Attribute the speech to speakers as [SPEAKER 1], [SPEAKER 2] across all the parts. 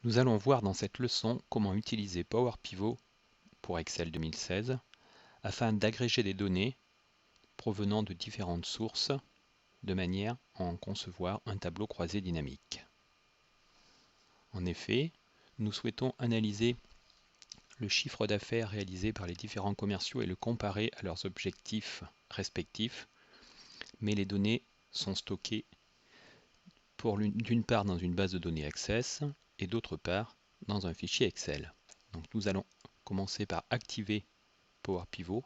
[SPEAKER 1] Nous allons voir dans cette leçon comment utiliser Power Pivot pour Excel 2016 afin d'agréger des données provenant de différentes sources de manière à en concevoir un tableau croisé dynamique. En effet, nous souhaitons analyser le chiffre d'affaires réalisé par les différents commerciaux et le comparer à leurs objectifs respectifs, mais les données sont stockées d'une part dans une base de données Access et d'autre part dans un fichier Excel. Donc nous allons commencer par activer Power Pivot.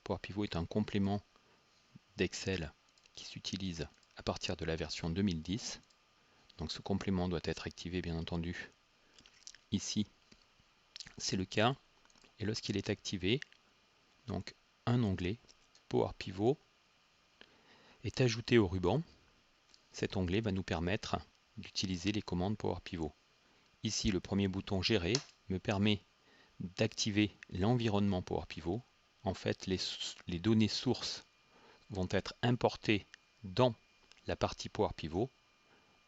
[SPEAKER 1] Power Pivot est un complément d'Excel qui s'utilise à partir de la version 2010. Donc ce complément doit être activé bien entendu. Ici, c'est le cas. Et lorsqu'il est activé, donc un onglet Power Pivot est ajouté au ruban. Cet onglet va nous permettre d'utiliser les commandes Power Pivot. Ici, le premier bouton Gérer me permet d'activer l'environnement Power Pivot. En fait, les données sources vont être importées dans la partie Power Pivot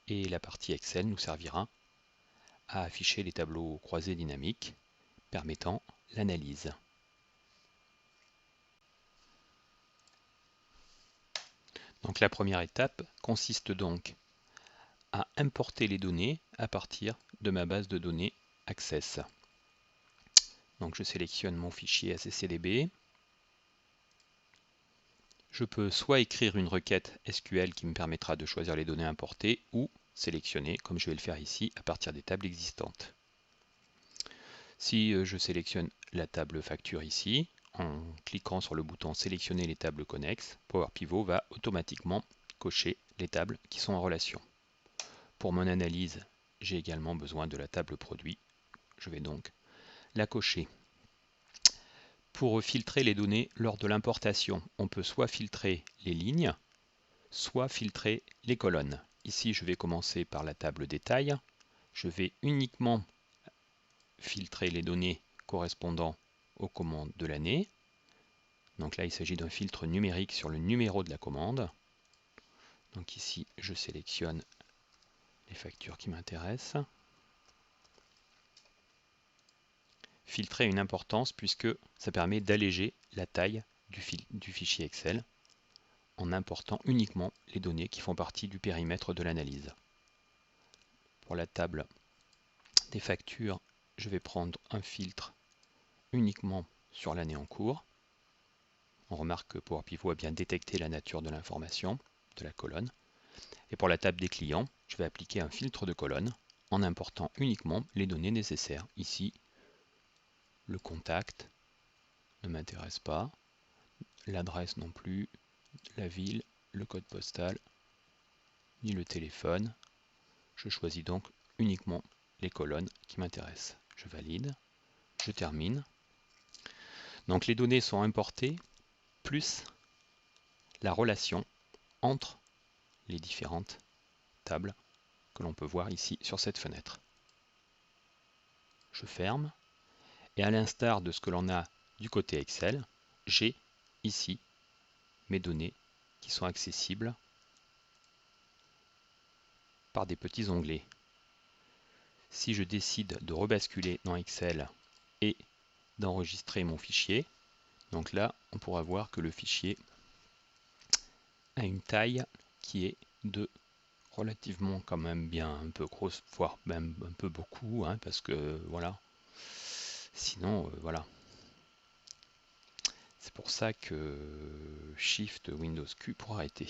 [SPEAKER 1] et la partie Excel nous servira à afficher les tableaux croisés dynamiques permettant l'analyse. Donc la première étape consiste donc à importer les données à partir de ma base de données Access. Donc je sélectionne mon fichier ACCDB. Je peux soit écrire une requête SQL qui me permettra de choisir les données importées ou sélectionner, comme je vais le faire ici, à partir des tables existantes. Si je sélectionne la table facture ici, en cliquant sur le bouton sélectionner les tables connexes, Power Pivot va automatiquement cocher les tables qui sont en relation. Pour mon analyse, j'ai également besoin de la table produit. Je vais donc la cocher. Pour filtrer les données lors de l'importation, on peut soit filtrer les lignes, soit filtrer les colonnes. Ici, je vais commencer par la table détail. Je vais uniquement filtrer les données correspondant aux commandes de l'année. Donc là, il s'agit d'un filtre numérique sur le numéro de la commande. Donc ici, je sélectionne les factures qui m'intéressent. Filtrer a une importance puisque ça permet d'alléger la taille du fichier Excel en important uniquement les données qui font partie du périmètre de l'analyse. Pour la table des factures, je vais prendre un filtre uniquement sur l'année en cours. On remarque que Power Pivot a bien détecté la nature de l'information de la colonne. Et pour la table des clients, je vais appliquer un filtre de colonne en important uniquement les données nécessaires. Ici, le contact ne m'intéresse pas, l'adresse non plus, la ville, le code postal, ni le téléphone. Je choisis donc uniquement les colonnes qui m'intéressent. Je valide, je termine. Donc les données sont importées, plus la relation entre les différentes tables que l'on peut voir ici sur cette fenêtre. Je ferme, et à l'instar de ce que l'on a du côté Excel, j'ai ici mes données qui sont accessibles par des petits onglets. Si je décide de rebasculer dans Excel et d'enregistrer mon fichier, donc là on pourra voir que le fichier a une taille qui est de relativement quand même bien un peu grosse, voire même un peu beaucoup, hein, parce que voilà, sinon voilà. C'est pour ça que Shift Windows Q pour arrêter.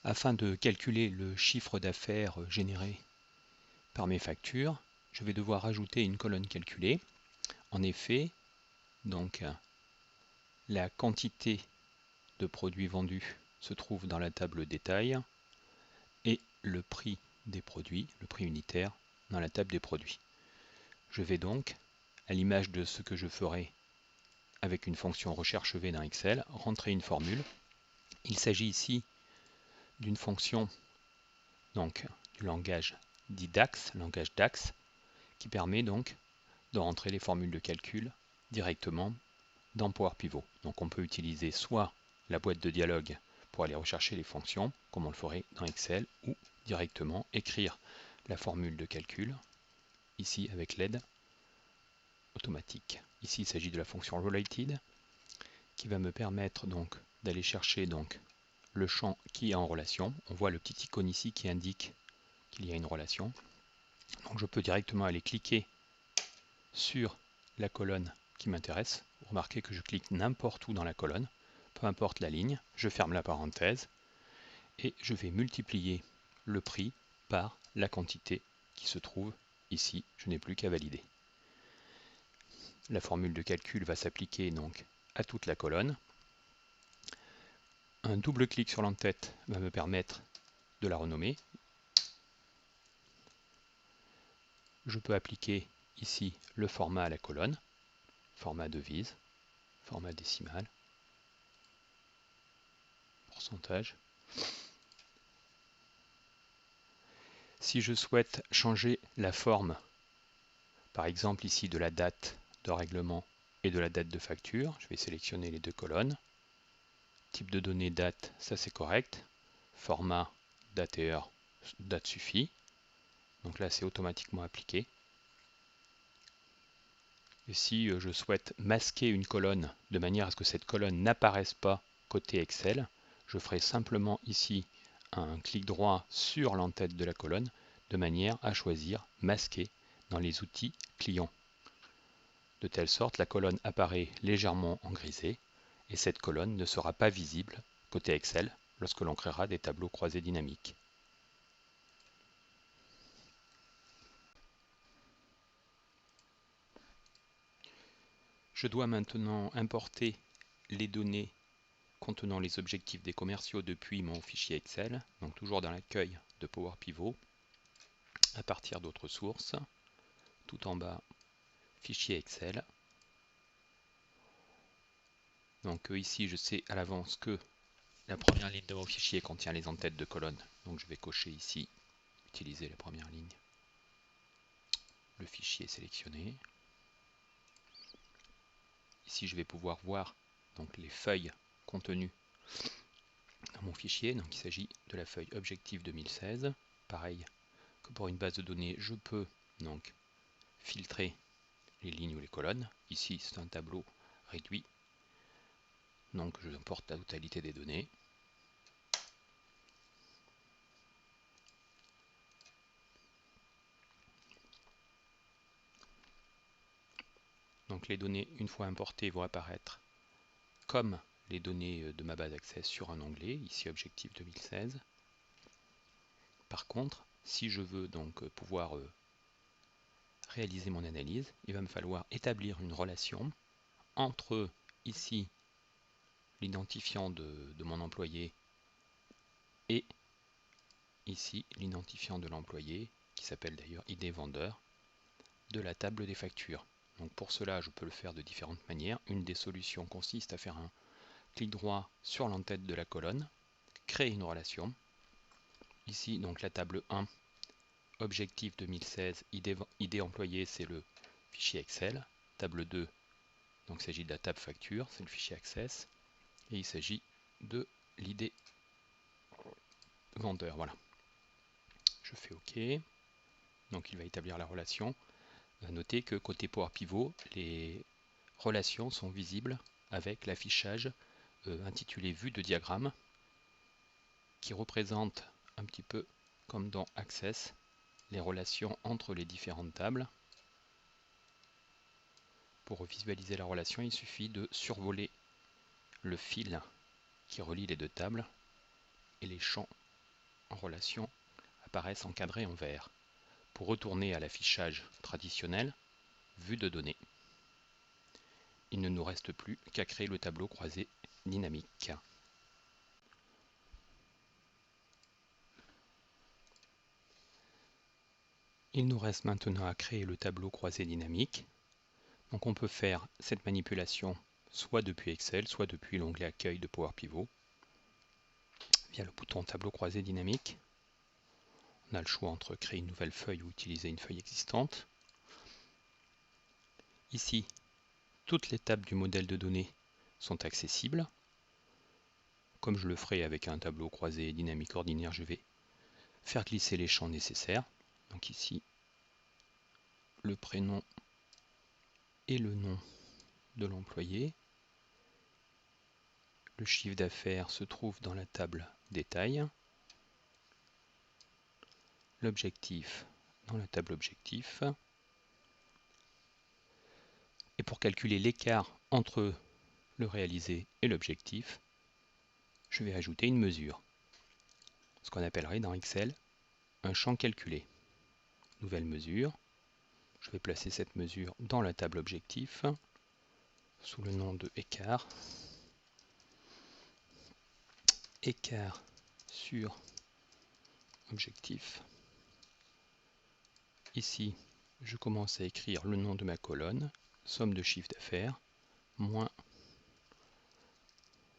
[SPEAKER 1] Afin de calculer le chiffre d'affaires généré par mes factures, je vais devoir ajouter une colonne calculée. En effet, donc la quantité de produits vendus se trouve dans la table détail et le prix des produits, le prix unitaire, dans la table des produits. Je vais donc, à l'image de ce que je ferai avec une fonction recherche V dans Excel, rentrer une formule. Il s'agit ici d'une fonction donc du langage dit DAX, langage DAX, qui permet donc de rentrer les formules de calcul directement dans Power Pivot. Donc on peut utiliser soit la boîte de dialogue pour aller rechercher les fonctions, comme on le ferait dans Excel, ou directement écrire la formule de calcul, ici avec l'aide automatique. Ici il s'agit de la fonction related, qui va me permettre donc d'aller chercher donc le champ qui est en relation. On voit le petit icône ici qui indique qu'il y a une relation. Donc je peux directement aller cliquer sur la colonne qui m'intéresse. Remarquez que je clique n'importe où dans la colonne, peu importe la ligne, je ferme la parenthèse et je vais multiplier le prix par la quantité qui se trouve ici. Je n'ai plus qu'à valider. La formule de calcul va s'appliquer donc à toute la colonne. Un double clic sur l'entête va me permettre de la renommer. Je peux appliquer ici le format à la colonne, format devise, format décimal, pourcentage. Si je souhaite changer la forme, par exemple ici de la date de règlement et de la date de facture, je vais sélectionner les deux colonnes. Type de données date, ça c'est correct. Format date et heure, date suffit. Donc là c'est automatiquement appliqué. Et si je souhaite masquer une colonne de manière à ce que cette colonne n'apparaisse pas côté Excel, je ferai simplement ici un clic droit sur l'entête de la colonne de manière à choisir masquer dans les outils clients. De telle sorte la colonne apparaît légèrement en grisé et cette colonne ne sera pas visible côté Excel lorsque l'on créera des tableaux croisés dynamiques. Je dois maintenant importer les données contenant les objectifs des commerciaux depuis mon fichier Excel, donc toujours dans l'accueil de Power Pivot, à partir d'autres sources, tout en bas, fichier Excel. Donc ici je sais à l'avance que la première ligne de mon fichier contient les entêtes de colonne, donc je vais cocher ici, utiliser la première ligne, le fichier sélectionné. Ici je vais pouvoir voir donc les feuilles contenues dans mon fichier, donc il s'agit de la feuille Objectif 2016. Pareil que pour une base de données, je peux donc filtrer les lignes ou les colonnes. Ici c'est un tableau réduit, donc je importe la totalité des données. Donc les données, une fois importées, vont apparaître comme les données de ma base Access sur un onglet, ici Objectif 2016. Par contre, si je veux donc pouvoir réaliser mon analyse, il va me falloir établir une relation entre ici l'identifiant de mon employé et ici l'identifiant de l'employé, qui s'appelle d'ailleurs ID vendeur, de la table des factures. Donc pour cela, je peux le faire de différentes manières. Une des solutions consiste à faire un clic droit sur l'entête de la colonne, créer une relation. Ici, donc la table 1, Objectif 2016, ID employé, c'est le fichier Excel. Table 2, donc il s'agit de la table facture, c'est le fichier Access. Et il s'agit de l'ID vendeur. Voilà. Je fais OK. Donc il va établir la relation. Notez que côté Power Pivot, les relations sont visibles avec l'affichage intitulé Vue de diagramme, qui représente un petit peu comme dans Access les relations entre les différentes tables. Pour visualiser la relation, il suffit de survoler le fil qui relie les deux tables et les champs en relation apparaissent encadrés en vert. Pour retourner à l'affichage traditionnel, vue de données, il ne nous reste plus qu'à créer le tableau croisé dynamique. Il nous reste maintenant à créer le tableau croisé dynamique. Donc on peut faire cette manipulation soit depuis Excel, soit depuis l'onglet Accueil de Power Pivot, via le bouton Tableau croisé dynamique. On a le choix entre créer une nouvelle feuille ou utiliser une feuille existante. Ici, toutes les tables du modèle de données sont accessibles. Comme je le ferai avec un tableau croisé dynamique ordinaire, je vais faire glisser les champs nécessaires. Donc ici, le prénom et le nom de l'employé. Le chiffre d'affaires se trouve dans la table détail. L'objectif dans la table objectif. Et pour calculer l'écart entre le réalisé et l'objectif, je vais ajouter une mesure, ce qu'on appellerait dans Excel un champ calculé. Nouvelle mesure, je vais placer cette mesure dans la table objectif sous le nom de écart. Écart sur objectif. Ici, je commence à écrire le nom de ma colonne, somme de chiffre d'affaires, moins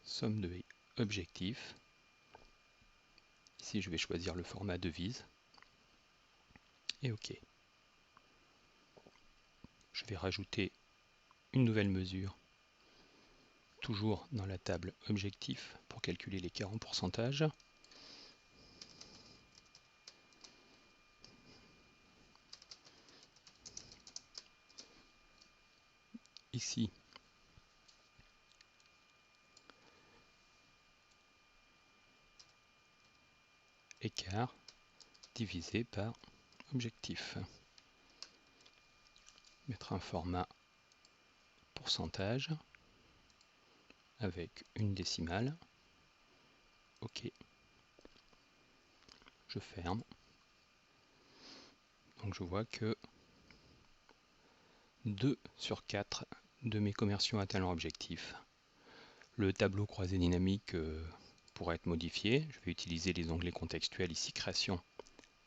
[SPEAKER 1] somme de objectif. Ici, je vais choisir le format devise. Et OK. Je vais rajouter une nouvelle mesure, toujours dans la table objectif, pour calculer l'écart en pourcentage. Ici, écart divisé par objectif. Mettre un format pourcentage avec une décimale. OK. Je ferme. Donc je vois que 2 sur 4 de mes commerciaux atteignent leur objectif. Le tableau croisé dynamique pourra être modifié. Je vais utiliser les onglets contextuels ici création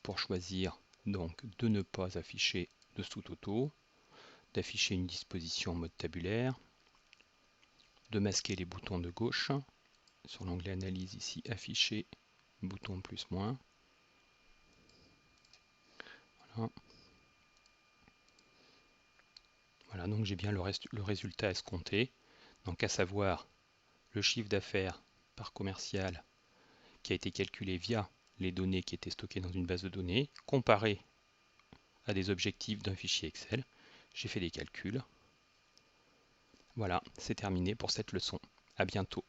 [SPEAKER 1] pour choisir donc de ne pas afficher de sous-totaux, d'afficher une disposition en mode tabulaire, de masquer les boutons de gauche. Sur l'onglet analyse ici afficher bouton plus moins. Voilà. Voilà, donc j'ai bien le résultat escompté. Donc à savoir le chiffre d'affaires par commercial qui a été calculé via les données qui étaient stockées dans une base de données, comparé à des objectifs d'un fichier Excel. J'ai fait des calculs. Voilà, c'est terminé pour cette leçon. À bientôt.